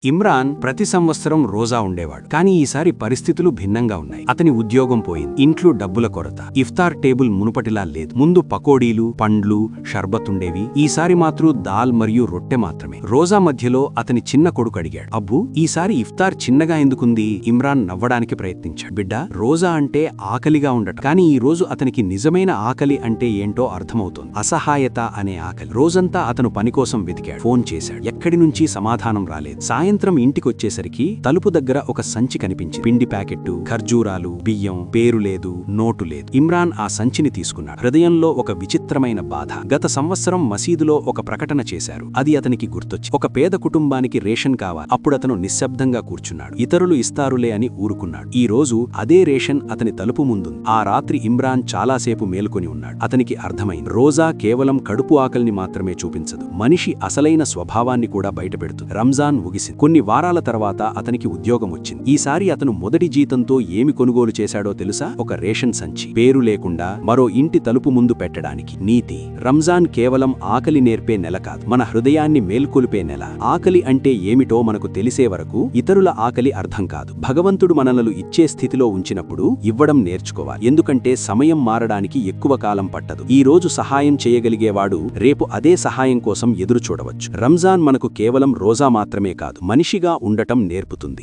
ఇమ్రాన్ ప్రతి సంవత్సరం రోజా ఉండేవాడు. కానీ ఈసారి పరిస్థితులు భిన్నంగా ఉన్నాయి. అతని ఉద్యోగం పోయింది, ఇంట్లో డబ్బుల కొరత, ఇఫ్తార్ టేబుల్ మునుపటిలా లేదు. ముందు పకోడీలు, పండ్లు, షర్బతుండేవి. ఈసారి మాత్రం దాల్ మరియు రొట్టె మాత్రమే. రోజా మధ్యలో అతని చిన్న కొడుకు అడిగాడు, అబ్బూ, ఈసారి ఇఫ్తార్ చిన్నగా ఎందుకుంది? ఇమ్రాన్ నవ్వడానికి ప్రయత్నించాడు. బిడ్డ, రోజా అంటే ఆకలిగా ఉండటం. కానీ ఈ రోజు అతనికి నిజమైన ఆకలి అంటే ఏంటో అర్థమవుతోంది. అసహాయత అనే ఆకలి. రోజంతా అతను పనికోసం వెతికాడు, ఫోన్ చేశాడు. ఎక్కడి నుంచి సమాధానం రాలేదు. సాయంత్రం ఇంటికొచ్చేసరికి తలుపు దగ్గర ఒక సంచి కనిపించింది. పిండి ప్యాకెట్టు, ఖర్జూరాలు, బియ్యం, పేరు లేదు, నోటు లేదు. ఇమ్రాన్ ఆ సంచిని తీసుకున్నాడు. హృదయంలో ఒక విచిత్రమైన బాధ. గత సంవత్సరం మసీదులో ఒక ప్రకటన చేశారు. అది అతనికి గుర్తొచ్చి, ఒక పేద కుటుంబానికి రేషన్ కావాలి. అప్పుడతను నిశ్శబ్దంగా కూర్చున్నాడు. ఇతరులు ఇస్తారులే అని ఊరుకున్నాడు. ఈ రోజు అదే రేషన్ అతని తలుపు ముందుంది. ఆ రాత్రి ఇమ్రాన్ చాలాసేపు మేల్కొని ఉన్నాడు. అతనికి అర్థమైంది, రోజా కేవలం కడుపు ఆకలిని మాత్రమే చూపించదు, మనిషి అసలైన స్వభావాన్ని కూడా బయటపెడుతుంది. రంజాన్ ముగిసింది. కొన్ని వారాల తర్వాత అతనికి ఉద్యోగం వచ్చింది. ఈసారి అతను మొదటి జీతంతో ఏమి కొనుగోలు చేశాడో తెలుసా? ఒక రేషన్ సంచి, పేరు లేకుండా మరో ఇంటి తలుపు ముందు పెట్టడానికి. నీతి: రంజాన్ కేవలం ఆకలి నేర్పే నెల కాదు, మన హృదయాన్ని మేల్కొలిపే నెల. ఆకలి అంటే ఏమిటో మనకు తెలిసే వరకు ఇతరుల ఆకలి అర్థం కాదు. భగవంతుడు మనలను ఇచ్చే స్థితిలో ఉంచినప్పుడు ఇవ్వడం నేర్చుకోవాలి. ఎందుకంటే సమయం మారడానికి ఎక్కువ కాలం పట్టదు. ఈ రోజు సహాయం చేయగలిగేవాడు రేపు అదే సహాయం కోసం ఎదురు చూడవచ్చు. రంజాన్ మనకు కేవలం రోజా మాత్రమే కాదు, మనిషిగా ఉండటం నేర్పుతుంది.